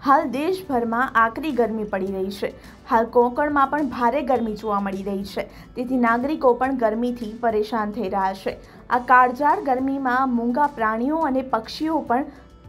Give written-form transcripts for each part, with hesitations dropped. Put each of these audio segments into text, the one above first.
હાલ દેશભરમાં આકરી ગરમી પડી રહી છે। હાલ કોંકણમાં પણ ભારે ગરમી જોવા મળી રહી છે, તેથી નાગરિકો પણ ગરમીથી પરેશાન થઈ રહ્યા છે। આ કાળઝાળ ગરમીમાં મૂંગા પ્રાણીઓ અને પક્ષીઓ પણ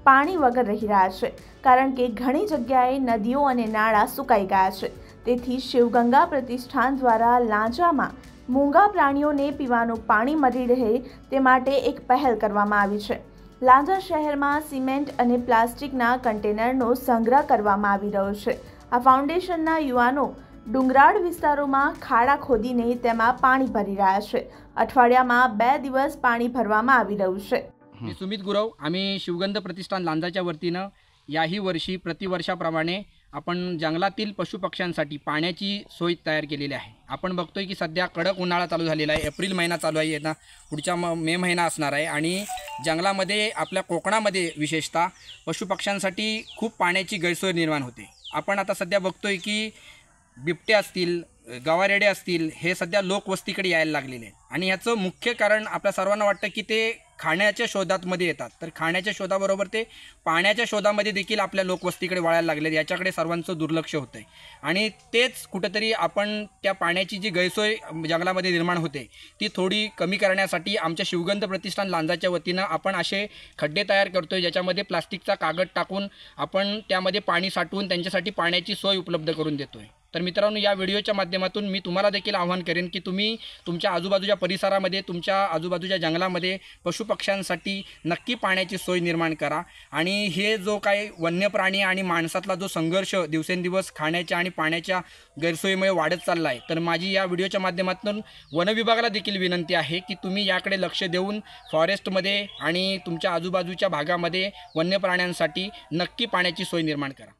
પાણી વગર રહી રહ્યા છે, કારણ કે ઘણી જગ્યાએ નદીઓ અને નાળા સુકાઈ ગયા છે। તેથી શિવગંગા પ્રતિષ્ઠાન દ્વારા લાંજામાં મૂંગા પ્રાણીઓને પીવાનું પાણી મળી રહે તે માટે એક પહેલ કરવામાં આવી છે। લાંજા શહેરમાં સિમેન્ટ અને પ્લાસ્ટિકના કન્ટેનરનો સંગ્રહ કરવામાં આવી રહ્યો છે। આ ફાઉન્ડેશનના યુવાનો ડુંગરાળ વિસ્તારોમાં ખાડા ખોદીને તેમાં पाणी भरी રહ્યા છે। અઠવાડિયામાં 2 દિવસ पाणी भरવામાં આવી રહ્યું છે। मी सुमित गुरव, आम्ही शिवगंध प्रतिष्ठान लांजाच्या वतीनं याही वर्षी प्रतिवर्षाप्रमाणे आपण जंगलातील पशुपक्ष्यांसाठी पाण्याची सोय तयार केलेली आहे। आपण बघतोय की सध्या कडक उन्हाळा चालू झालेला आहे, एप्रिल महिना चालू आहे, येता पुढच्या मे महिना असणार आहे आणि जंगलामध्ये आपल्या कोकणामध्ये विशेषतः पशुपक्ष्यांसाठी खूप पाण्याची गैरसोय निर्माण होते। आपण आता सध्या बघतोय की बिबटे असतील, गवारेडे असतील, हे सध्या लोकवस्तीकडे यायला लागलेले आहेत आणि याचं मुख्य कारण आपल्या सर्वांना वाटतं की ते खाण्याच्या शोधामध्ये येतात, तर खाण्याच्या शोधाबरोबर ते पाण्याच्या शोधामध्ये देखील आपल्या लोकवस्तीकडे वळायला लागले। याच्याकडे सर्वांचं दुर्लक्ष होतंय आणि तेच कुठेतरी आपण त्या पाण्याची जी गैरसोय जंगलामध्ये निर्माण होते ती थोडी कमी करण्यासाठी आमच्या शिवगंध प्रतिष्ठान लांजाच्या वतीनं आपण असे खड्डे तयार करतोय, ज्याच्यामध्ये प्लास्टिकचा कागद टाकून आपण त्यामध्ये पाणी साठवून त्यांच्यासाठी पाण्याची सोय उपलब्ध करून देतोय। तर मित्रांनो, या व्हिडिओच्या माध्यमातून मी तुम्हाला देखील आवाहन करेन की तुम्ही तुमच्या आजूबाजूच्या परिसरामध्ये, तुमच्या आजूबाजूच्या जंगलामध्ये पशुपक्ष्यांसाठी नक्की पाण्याची सोय निर्माण करा। आणि हे जो काही वन्य प्राणी आणि माणसातला जो संघर्ष दिवसेंदिवस खाण्याच्या आणि पाण्याच्या गैरसोयीमुळे वाढत चालला आहे, तर माझी या व्हिडिओच्या माध्यमातून वन विभागाला देखील विनंती आहे की तुम्ही याकडे लक्ष देऊन फॉरेस्टमध्ये आणि तुमच्या आजूबाजूच्या भागामध्ये वन्य प्राण्यांसाठी नक्की पाण्याची सोय निर्माण करा।